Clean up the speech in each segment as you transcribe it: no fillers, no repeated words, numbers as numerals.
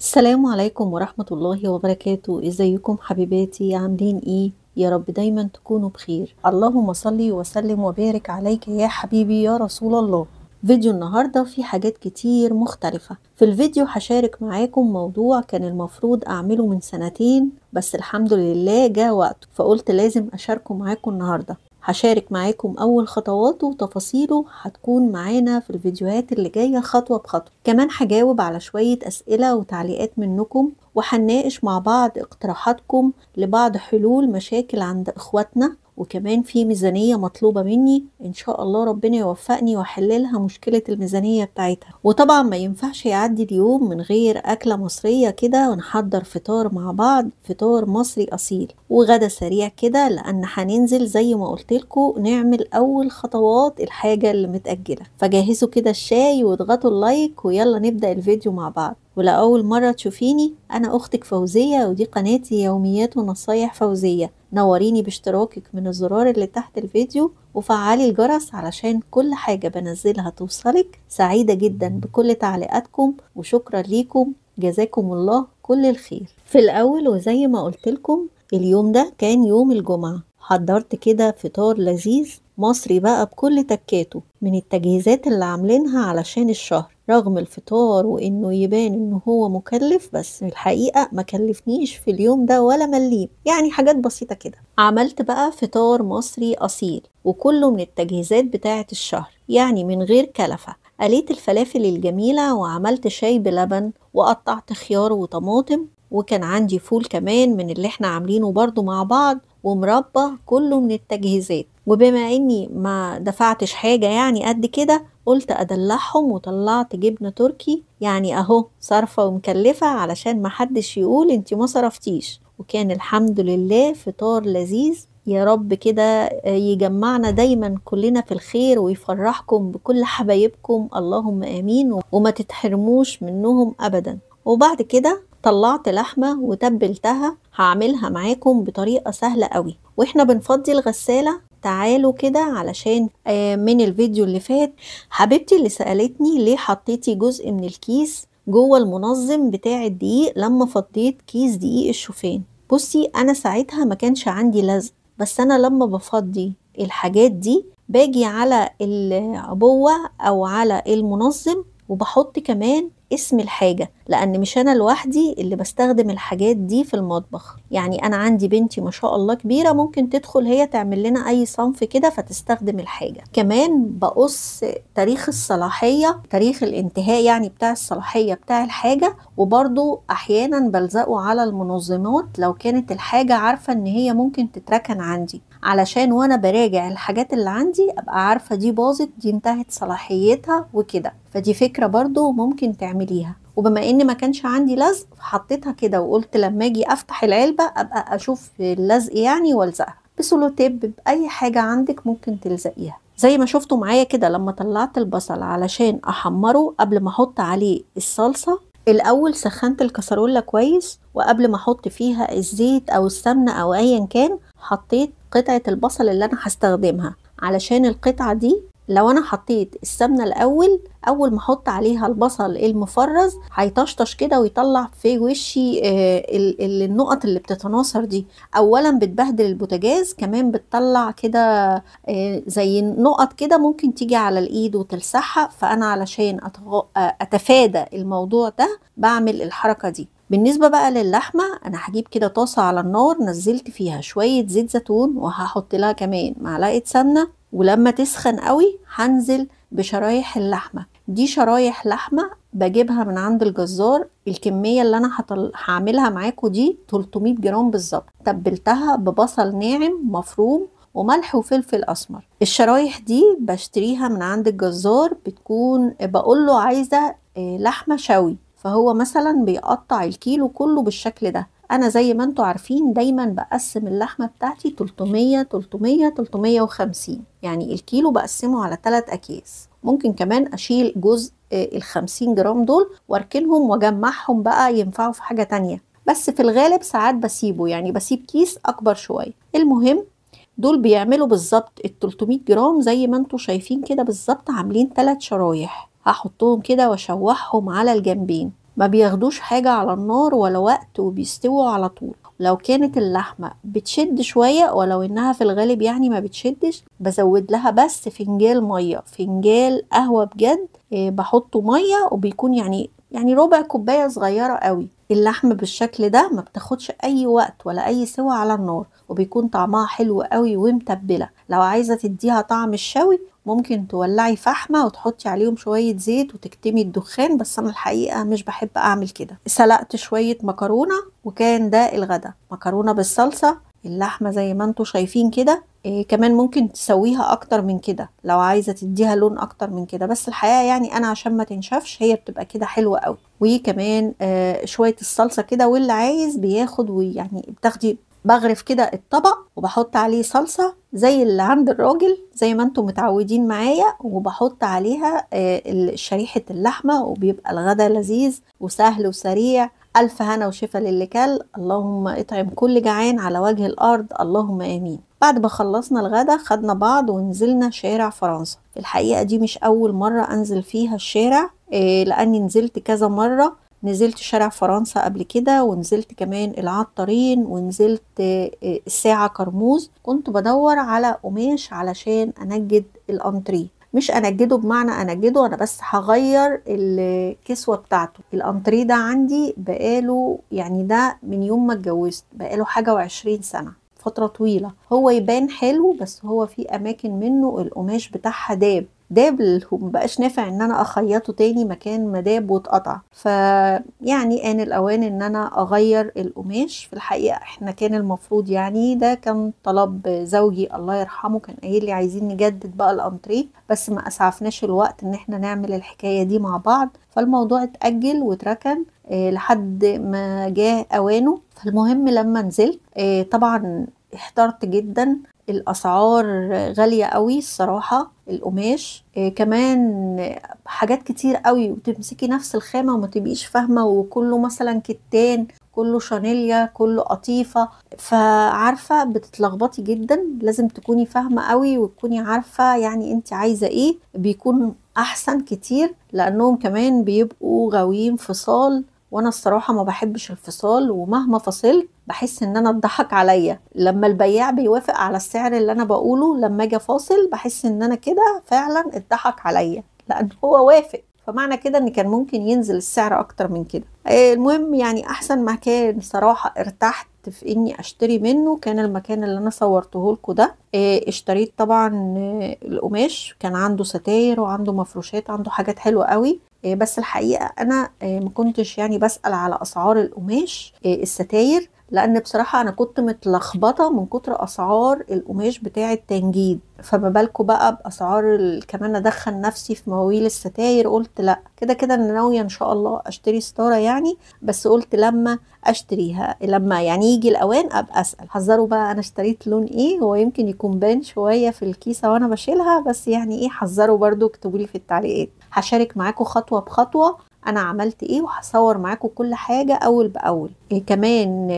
السلام عليكم ورحمة الله وبركاته. ازيكم حبيباتي؟ عاملين ايه؟ يا رب دايما تكونوا بخير. اللهم صل وسلم وبارك عليك يا حبيبي يا رسول الله. فيديو النهاردة فيه حاجات كتير مختلفة. في الفيديو هشارك معاكم موضوع كان المفروض اعمله من سنتين، بس الحمد لله جاء وقته، فقلت لازم اشاركه معاكم النهاردة. هشارك معاكم اول خطواته وتفاصيله، هتكون معانا في الفيديوهات اللي جاية خطوة بخطوة. كمان هجاوب على شوية اسئلة وتعليقات منكم، وهنناقش مع بعض اقتراحاتكم لبعض حلول مشاكل عند اخواتنا. وكمان في ميزانية مطلوبة مني، ان شاء الله ربنا يوفقني واحللها مشكلة الميزانية بتاعتها. وطبعا ما ينفعش يعدي اليوم من غير اكلة مصرية كده، ونحضر فطار مع بعض، فطار مصري اصيل وغدا سريع كده، لان هننزل زي ما قلت لكم نعمل اول خطوات الحاجة اللي متأجلة. فجهزوا كده الشاي واضغطوا اللايك ويلا نبدأ الفيديو مع بعض. ولأول مرة تشوفيني، أنا أختك فوزية، ودي قناتي يوميات ونصايح فوزية. نوريني باشتراكك من الزرار اللي تحت الفيديو، وفعلي الجرس علشان كل حاجة بنزلها توصلك. سعيدة جدا بكل تعليقاتكم وشكرا ليكم، جزاكم الله كل الخير. في الأول وزي ما قلت لكم، اليوم ده كان يوم الجمعة. حضرت كده فطار لذيذ مصري بقى بكل تكاته، من التجهيزات اللي عاملينها علشان الشهر. رغم الفطار وانه يبان انه هو مكلف، بس الحقيقة ما كلفنيش في اليوم ده ولا مليم، يعني حاجات بسيطة كده. عملت بقى فطار مصري اصيل، وكله من التجهيزات بتاعة الشهر، يعني من غير كلفة. قليت الفلافل الجميلة وعملت شاي بلبن، وقطعت خيار وطماطم، وكان عندي فول كمان من اللي احنا عاملينه برضو مع بعض، ومربى، كله من التجهيزات. وبما اني ما دفعتش حاجة يعني قد كده، قلت ادلعهم وطلعت جبنة تركي، يعني اهو صارفة ومكلفة علشان ما حدش يقول انتي ما صرفتيش. وكان الحمد لله فطار لذيذ. يا رب كده يجمعنا دايما كلنا في الخير، ويفرحكم بكل حبايبكم، اللهم امين، وما تتحرموش منهم ابدا. وبعد كده طلعت لحمة وتبلتها، هعملها معاكم بطريقة سهلة قوي. واحنا بنفضي الغسالة، تعالوا كده علشان من الفيديو اللي فات حبيبتي اللي سألتني ليه حطيتي جزء من الكيس جوه المنظم بتاع الدقيق لما فضيت كيس دقيق الشوفان. بصي، انا ساعتها ما كانش عندي لزق، بس انا لما بفضي الحاجات دي باجي على العبوة او على المنظم، وبحط كمان اسم الحاجة، لأن مش أنا لوحدي اللي بستخدم الحاجات دي في المطبخ. يعني أنا عندي بنتي ما شاء الله كبيرة، ممكن تدخل هي تعمل لنا أي صنف كده فتستخدم الحاجة. كمان بقص تاريخ الصلاحية، تاريخ الانتهاء يعني بتاع الصلاحية بتاع الحاجة. وبرضو أحيانا بلزقه على المنظمات لو كانت الحاجة عارفة إن هي ممكن تتركن عندي، علشان وانا براجع الحاجات اللي عندي ابقى عارفة دي باظت، دي انتهت صلاحيتها وكده. فدي فكرة برضو ممكن تعمليها. وبما ان ما كانش عندي لزق، حطيتها كده، وقلت لما اجي افتح العلبة ابقى اشوف اللزق يعني والزقها بسولوتيب، باي حاجة عندك ممكن تلزقيها. زي ما شفتوا معايا كده، لما طلعت البصل علشان احمره قبل ما احط عليه الصلصة، الاول سخنت الكسرولة كويس، وقبل ما احط فيها الزيت او السمنة او ايا كان، حطيت قطعة البصل اللي انا هستخدمها. علشان القطعة دي لو انا حطيت السمنة الاول، اول ما احط عليها البصل المفرز هيطشطش كده ويطلع في وشي النقط اللي بتتناثر دي. اولا بتبهدل البوتاجاز، كمان بتطلع كده زي نقط كده ممكن تيجي على الايد وتلسعها. فانا علشان اتفادى الموضوع ده بعمل الحركة دي. بالنسبة بقى للحمة، انا هجيب كده طاسة على النار، نزلت فيها شوية زيت زيتون، وهحط لها كمان معلقة سمنة، ولما تسخن قوي هنزل بشرايح اللحمة. دي شرايح لحمة بجيبها من عند الجزار. الكمية اللي انا هعملها معاكم دي 300 جرام بالظبط. تبلتها ببصل ناعم مفروم وملح وفلفل اسمر. الشرايح دي بشتريها من عند الجزار، بتكون بقوله عايزة لحمة شوي، فهو مثلا بيقطع الكيلو كله بالشكل ده. انا زي ما انتوا عارفين دايما بقسم اللحمة بتاعتي 300 300 350، يعني الكيلو بقسمه على 3 اكياس. ممكن كمان اشيل جزء ال50 جرام دول واركنهم واجمعهم بقى ينفعوا في حاجة تانية، بس في الغالب ساعات بسيبه، يعني بسيب كيس اكبر شوية. المهم دول بيعملوا بالظبط ال 300 جرام زي ما انتوا شايفين كده بالظبط، عاملين 3 شرايح. هحطهم كده واشوحهم على الجنبين. ما بياخدوش حاجة على النار ولا وقت وبيستووا على طول. لو كانت اللحمة بتشد شوية، ولو انها في الغالب يعني ما بتشدش، بزود لها بس فنجان مية، فنجان قهوة بجد. بحطه مية وبيكون يعني ربع كوباية صغيرة قوي. اللحمة بالشكل ده ما بتاخدش اي وقت ولا اي سوى على النار، وبيكون طعمها حلو قوي ومتبلة. لو عايزة تديها طعم الشوي ممكن تولعي فحمة وتحطي عليهم شوية زيت وتكتمي الدخان، بس أنا الحقيقة مش بحب أعمل كده. سلقت شوية مكرونة وكان ده الغدا، مكرونة بالصلصة. اللحمة زي ما انتوا شايفين كده. كمان ممكن تسويها أكتر من كده لو عايزة تديها لون أكتر من كده، بس الحقيقة يعني أنا عشان ما تنشفش هي بتبقى كده حلوة قوي. وكمان شوية الصلصة كده، واللي عايز بياخد ويعني بتاخدي بغرف كده الطبق وبحط عليه صلصة زي اللي عند الراجل زي ما انتم متعودين معايا، وبحط عليها شريحة اللحمة، وبيبقى الغدا لذيذ وسهل وسريع. ألف هنا وشفا للي كل. اللهم اطعم كل جعان على وجه الأرض، اللهم آمين. بعد ما خلصنا الغدا خدنا بعض ونزلنا شارع فرنسا. في الحقيقة دي مش أول مرة أنزل فيها الشارع، لأني نزلت كذا مرة. نزلت شارع فرنسا قبل كده، ونزلت كمان العطارين، ونزلت الساعة كرموز. كنت بدور على قماش علشان أنجد الأنتريه. مش أنجده بمعنى أنجده، أنا بس هغير الكسوة بتاعته. الأنتريه ده عندي بقاله يعني ده من يوم ما اتجوزت، بقاله حاجة و20 سنة، فترة طويلة. هو يبان حلو بس هو في أماكن منه القماش بتاعها داب ومبقاش نافع ان انا اخيطه تاني مكان ما داب واتقطع. فيعني آن الاوان ان انا اغير القماش. في الحقيقة احنا كان المفروض يعني ده كان طلب زوجي الله يرحمه، كان قايل لي عايزين نجدد بقى الانتريه، بس ما اسعفناش الوقت ان احنا نعمل الحكاية دي مع بعض، فالموضوع اتأجل واتركن لحد ما جاء اوانه. فالمهم لما نزلت طبعا احترت جدا. الاسعار غالية قوي الصراحة. القماش كمان حاجات كتير قوي، وتمسكي نفس الخامة وما تبقيش فاهمة، وكله مثلا كتان، كله شانيليا، كله قطيفة، فعارفة بتتلخبطي جدا. لازم تكوني فاهمة قوي وتكوني عارفة يعني انت عايزة ايه، بيكون احسن كتير، لانهم كمان بيبقوا غاويين فصال، وانا الصراحة ما بحبش الفصال، ومهما فصلت بحس ان انا اتضحك عليا. لما البياع بيوافق على السعر اللي انا بقوله لما اجي فاصل بحس ان انا كده فعلا اتضحك عليا، لان هو وافق، فمعنى كده ان كان ممكن ينزل السعر اكتر من كده. المهم يعني احسن مكان صراحة ارتحت في اني اشتري منه كان المكان اللي انا صورته لكم ده. اشتريت طبعا القماش، كان عنده ستاير وعنده مفروشات، عنده حاجات حلوة قوي. بس الحقيقة أنا ما كنتش يعني بسأل على أسعار القماش الستاير، لأن بصراحة أنا كنت متلخبطة من كتر أسعار القماش بتاع التنجيد، فما بالكوا بقى بأسعار كمان أدخل نفسي في مواويل الستاير. قلت لا، كده كده أنا ناوية إن شاء الله أشتري ستارة يعني، بس قلت لما أشتريها لما يعني يجي الأوان أبقى أسأل. حذروا بقى أنا اشتريت لون إيه، هو يمكن يكون بان شوية في الكيسة وأنا بشيلها، بس يعني إيه، حذروا برضو، اكتبوا لي في التعليقات. هشارك معاكم خطوة بخطوة انا عملت ايه، وهصور معاكم كل حاجة اول باول. إيه كمان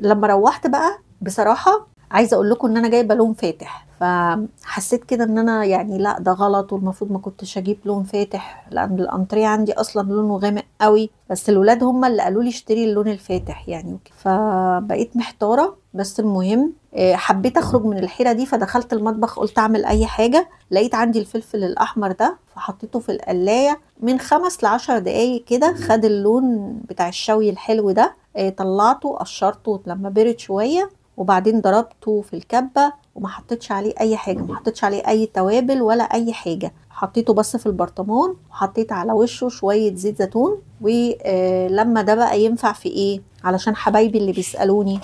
لما روحت بقى بصراحة عايزة اقول لكم ان انا جايبة لون فاتح، فحسيت كده ان انا يعني لا ده غلط، والمفروض ما كنتش اجيب لون فاتح، لان الانتريه عندي اصلا لونه غامق قوي، بس الولاد هم اللي قالوا لي اشتري اللون الفاتح يعني وكده. فبقيت محتارة، بس المهم حبيت اخرج من الحيرة دي، فدخلت المطبخ قلت اعمل اي حاجة. لقيت عندي الفلفل الاحمر ده، فحطيته في القلاية من 5 ل10 دقايق كده، خد اللون بتاع الشوي الحلو ده. طلعته قشرته لما برد شوية، وبعدين ضربته في الكبة، وما حطيتش عليه اي حاجة، ما حطيتش عليه اي توابل ولا اي حاجة، حطيته بس في البرطمان، وحطيت على وشه شوية زيت زيتون. ولما ده بقى ينفع في ايه، علشان حبايبي اللي بيسألوني،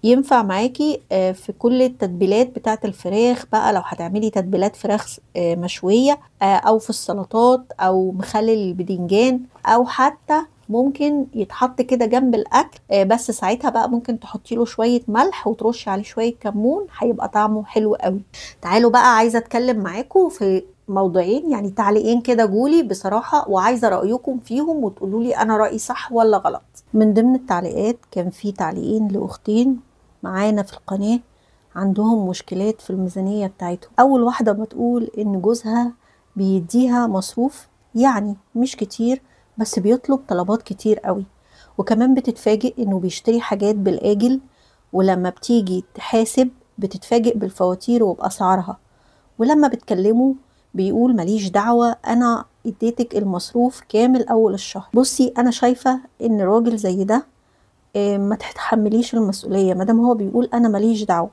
ينفع معاكي في كل التتبيلات بتاعه الفراخ بقى، لو هتعملي تتبيلات فراخ مشوية، او في السلطات، او مخلل البدنجان، او حتى ممكن يتحط كده جنب الاكل، بس ساعتها بقى ممكن تحطي له شويه ملح وترشي عليه شويه كمون، هيبقى طعمه حلو قوي. تعالوا بقى، عايزه اتكلم معاكم في موضوعين يعني تعليقين كده جولي بصراحه، وعايزه رايكم فيهم وتقولوا لي انا رايي صح ولا غلط. من ضمن التعليقات كان في تعليقين لاختين معانا في القناه عندهم مشكلات في الميزانيه بتاعتهم. اول واحده بتقول ان جوزها بيديها مصروف يعني مش كتير، بس بيطلب طلبات كتير قوي، وكمان بتتفاجئ انه بيشتري حاجات بالآجل، ولما بتيجي تحاسب بتتفاجئ بالفواتير وبأسعارها. ولما بتكلمه بيقول ماليش دعوة، أنا اديتك المصروف كامل أول الشهر. بصي أنا شايفة إن راجل زي ده ما تتحمليش المسؤولية. مادام هو بيقول أنا ماليش دعوة،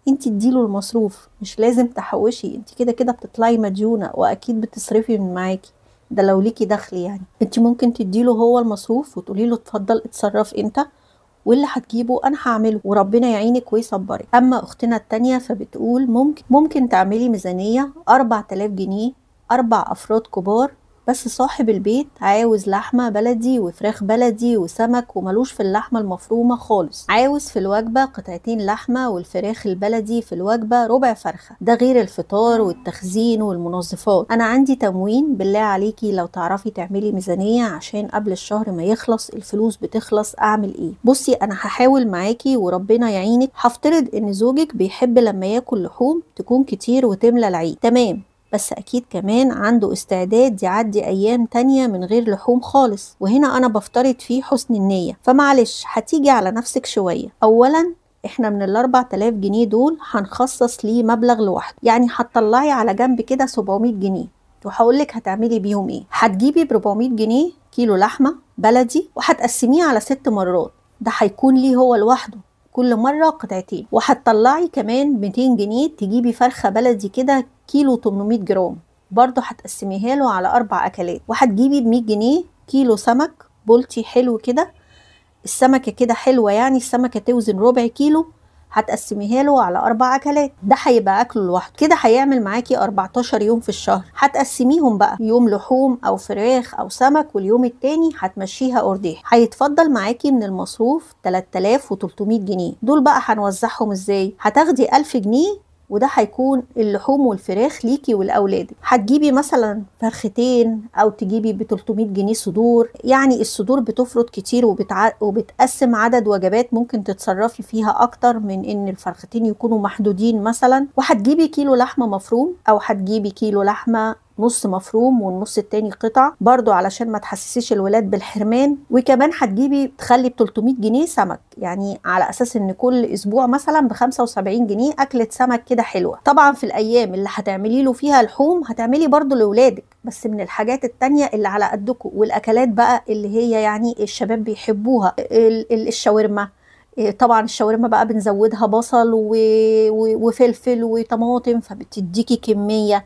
انت اديله المصروف، مش لازم تحوشي، انت كده كده بتطلعي مديونة وأكيد بتصرفي من معاكي، ده لو ليكي دخل يعني. انت ممكن تديله هو المصروف وتقولي له اتفضل اتصرف انت، واللي هتجيبه انا هعمله وربنا يعينك ويصبرك. اما اختنا التانية فبتقول ممكن تعملي ميزانية 4000 جنيه، 4 افراد كبار، بس صاحب البيت عاوز لحمة بلدي وفراخ بلدي وسمك، وملوش في اللحمة المفرومة خالص، عاوز في الوجبة قطعتين لحمة، والفراخ البلدي في الوجبة ربع فرخة، ده غير الفطار والتخزين والمنظفات. انا عندي تموين، بالله عليكي لو تعرفي تعملي ميزانية عشان قبل الشهر ما يخلص الفلوس بتخلص، اعمل ايه؟ بصي انا هحاول معاكي وربنا يعينك. هفترض ان زوجك بيحب لما ياكل لحوم تكون كتير وتملى العيد، تمام، بس أكيد كمان عنده استعداد يعدي أيام تانية من غير لحوم خالص، وهنا أنا بفترض فيه حسن النية، فمعلش هتيجي على نفسك شوية. أولا احنا من ال4000 جنيه دول هنخصص ليه مبلغ لوحده، يعني هتطلعي على جنب كده 700 جنيه، وهقولك هتعملي بيهم ايه. هتجيبي ب400 جنيه كيلو لحمة بلدي وهتقسميه على 6 مرات، ده هيكون ليه هو لوحده كل مرة قطعتين. وهتطلعي كمان 200 جنيه تجيبي فرخة بلدي كده كيلو 800 جرام، برضه هتقسميها له على 4 أكلات. وهتجيبي ب100 جنيه كيلو سمك بولتي حلو كده، السمكة كده حلوة يعني، السمكة توزن ربع كيلو، هتقسميها له على 4 أكلات، ده هيبقى أكله لوحده. كده هيعمل معاكي 14 يوم في الشهر، هتقسميهم بقى يوم لحوم أو فراخ أو سمك، واليوم التاني هتمشيها أرداح. هيتفضل معاكي من المصروف 3300 جنيه. دول بقى هنوزعهم ازاي؟ هتاخدي 1000 جنيه، وده هيكون اللحوم والفراخ ليكي ولأولادك. هتجيبي مثلا فرختين او تجيبي ب300 جنيه صدور، يعني الصدور بتفرط كتير وبتقسم عدد وجبات ممكن تتصرفي فيها اكتر من ان الفرختين يكونوا محدودين مثلا. وهتجيبي كيلو لحمة مفروم، او هتجيبي كيلو لحمة نص مفروم والنص التاني قطع، برضو علشان ما تحسسيش الولاد بالحرمان. وكمان هتجيبي تخلي ب300 جنيه سمك، يعني على اساس ان كل اسبوع مثلا ب75 جنيه اكلة سمك كده حلوة. طبعا في الايام اللي هتعملي له فيها لحوم هتعملي برضو لاولادك، بس من الحاجات التانية اللي على قدكم، والاكلات بقى اللي هي يعني الشباب بيحبوها، الشاورما. طبعا الشاورما بقى بنزودها بصل وفلفل وطماطم، فبتديكي كمية.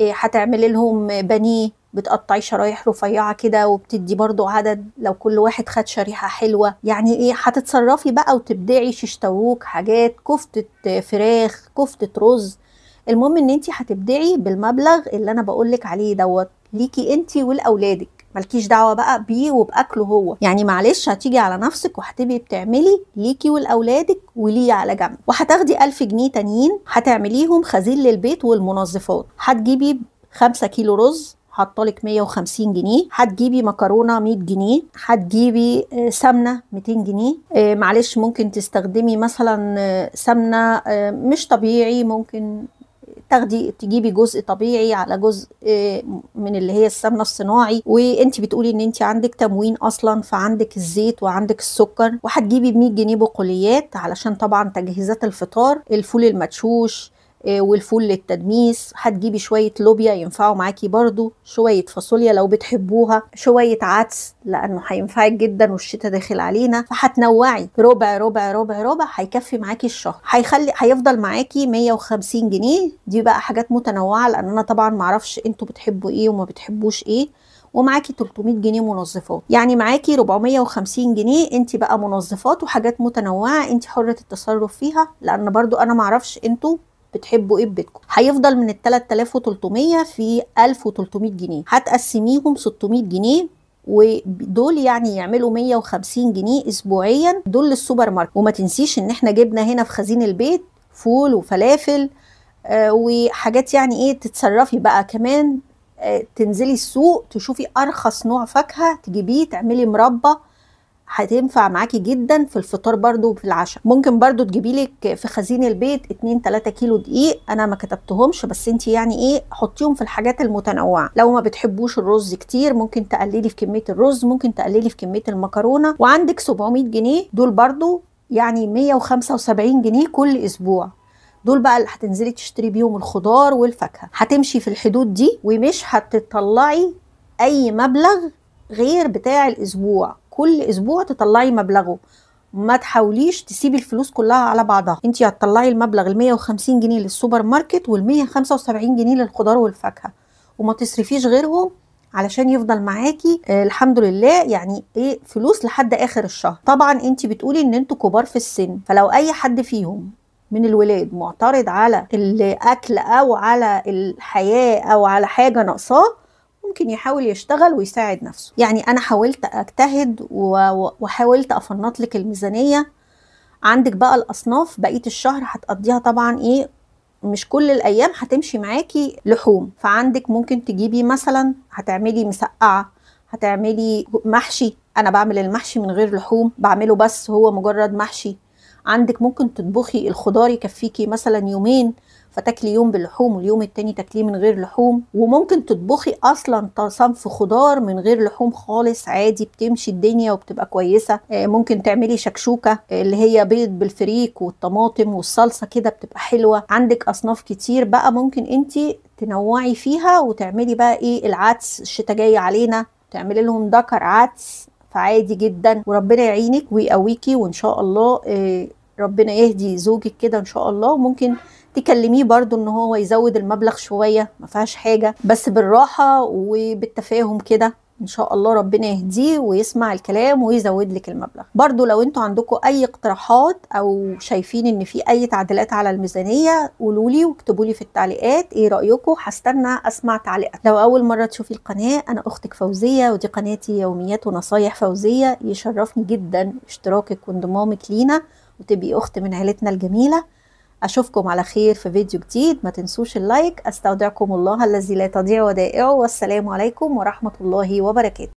هتعملي لهم بانيه، بتقطعي شرايح رفيعة كده وبتدي برضو عدد، لو كل واحد خد شريحة حلوة يعني ايه. هتتصرفي بقى وتبدعي شيش طاووق، حاجات كفتة فراخ، كفتة رز. المهم ان انتي هتبدعي بالمبلغ اللي انا بقولك عليه دوت، ليكي انتي ولاولادك، مالكيش دعوه بقى بيه وباكله هو، يعني معلش هتيجي على نفسك وهتبقي بتعملي ليكي ولاولادك وليه على جنب. وهتاخدي 1000 جنيه تانيين هتعمليهم خزين للبيت والمنظفات. هتجيبي 5 كيلو رز حطالك 150 جنيه، هتجيبي مكرونه 100 جنيه، هتجيبي سمنه 200 جنيه. معلش ممكن تستخدمي مثلا سمنه مش طبيعي، ممكن تجيبي جزء طبيعي على جزء من اللي هي السمنه الصناعي، وانت بتقولي ان انت عندك تموين اصلا، فعندك الزيت وعندك السكر. وهتجيبي ب100 جنيه بقوليات علشان طبعا تجهيزات الفطار، الفول المدشوش والفول للتدميس. هتجيبي شوية لوبيا ينفعوا معاكي برضو، شوية فاصوليا لو بتحبوها، شوية عدس لأنه هينفعك جدا والشتاء داخل علينا. فهتنوعي ربع ربع ربع ربع، هيكفي معاكي الشهر، هيفضل معاكي 150 جنيه. دي بقى حاجات متنوعة لأن أنا طبعا معرفش انتوا بتحبوا ايه وما بتحبوش ايه. ومعاكي 300 جنيه منظفات، يعني معاكي 450 جنيه انت بقى منظفات وحاجات متنوعة انت حرة التصرف فيها، لأن برضو أنا معرفش انتوا بتحبوا ايه ببيتكم. هيفضل من ال 3300 في 1300 جنيه، هتقسميهم 600 جنيه، ودول يعني يعملوا 150 جنيه اسبوعيا، دول للسوبر ماركت. وما تنسيش ان احنا جبنا هنا في خزين البيت فول وفلافل وحاجات يعني ايه. تتصرفي بقى كمان تنزلي السوق تشوفي ارخص نوع فاكهة تجيبيه تعملي مربى، هتنفع معاكي جدا في الفطار برضو وفي العشاء. ممكن برضو تجيبي لك في خزين البيت 2-3 كيلو دقيق، انا ما كتبتهمش بس انت يعني ايه حطيهم في الحاجات المتنوعه. لو ما بتحبوش الرز كتير ممكن تقللي في كميه الرز، ممكن تقللي في كميه المكرونه. وعندك 700 جنيه دول برضو يعني 175 جنيه كل اسبوع، دول بقى اللي هتنزلي تشتري بيهم الخضار والفاكهه. هتمشي في الحدود دي ومش هتطلعي اي مبلغ غير بتاع الاسبوع، كل اسبوع تطلعي مبلغه. ما تحاوليش تسيبي الفلوس كلها على بعضها، انت هتطلعي المبلغ ال 150 جنيه للسوبر ماركت وال 175 جنيه للخضار والفاكهه، وما تصرفيش غيرهم علشان يفضل معاكي الحمد لله يعني ايه فلوس لحد اخر الشهر. طبعا انت بتقولي ان انتوا كبار في السن، فلو اي حد فيهم من الولاد معترض على الاكل او على الحياه او على حاجه ناقصاه ممكن يحاول يشتغل ويساعد نفسه. يعني انا حاولت اجتهد وحاولت افنط لك الميزانيه. عندك بقى الاصناف بقيه الشهر هتقضيها طبعا ايه، مش كل الايام هتمشي معاكي لحوم، فعندك ممكن تجيبي مثلا هتعملي مسقعه، هتعملي محشي. انا بعمل المحشي من غير لحوم، بعمله بس هو مجرد محشي. عندك ممكن تطبخي الخضار يكفيكي مثلا يومين، فتاكلي يوم باللحوم واليوم التاني تاكليه من غير لحوم. وممكن تطبخي اصلا صنف خضار من غير لحوم خالص عادي، بتمشي الدنيا وبتبقى كويسه. ممكن تعملي شكشوكه اللي هي بيض بالفريك والطماطم والصلصه كده بتبقى حلوه. عندك اصناف كتير بقى ممكن انتي تنوعي فيها وتعملي بقى ايه. العدس الشتا جاي علينا، تعملي لهم دكر عدس فعادي جدا. وربنا يعينك ويقويكي وان شاء الله ربنا يهدي زوجك كده ان شاء الله. ممكن تكلميه برضو ان هو يزود المبلغ شوية، ما فيهاش حاجة، بس بالراحة وبالتفاهم كده ان شاء الله ربنا يهديه ويسمع الكلام ويزود لك المبلغ. برضو لو انتوا عندكم اي اقتراحات او شايفين ان في اي تعديلات على الميزانية قولوا لي واكتبوا لي في التعليقات ايه رأيكم، هستنى اسمع تعليقات. لو اول مرة تشوفي القناة انا اختك فوزية ودي قناتي يوميات ونصايح فوزية. يشرفني جدا اشتراكك وانضمامك لينا وتبقي اخت من عيلتنا الجميلة. أشوفكم على خير في فيديو جديد، ما تنسوش اللايك. أستودعكم الله الذي لا تضيع ودائعه، والسلام عليكم ورحمة الله وبركاته.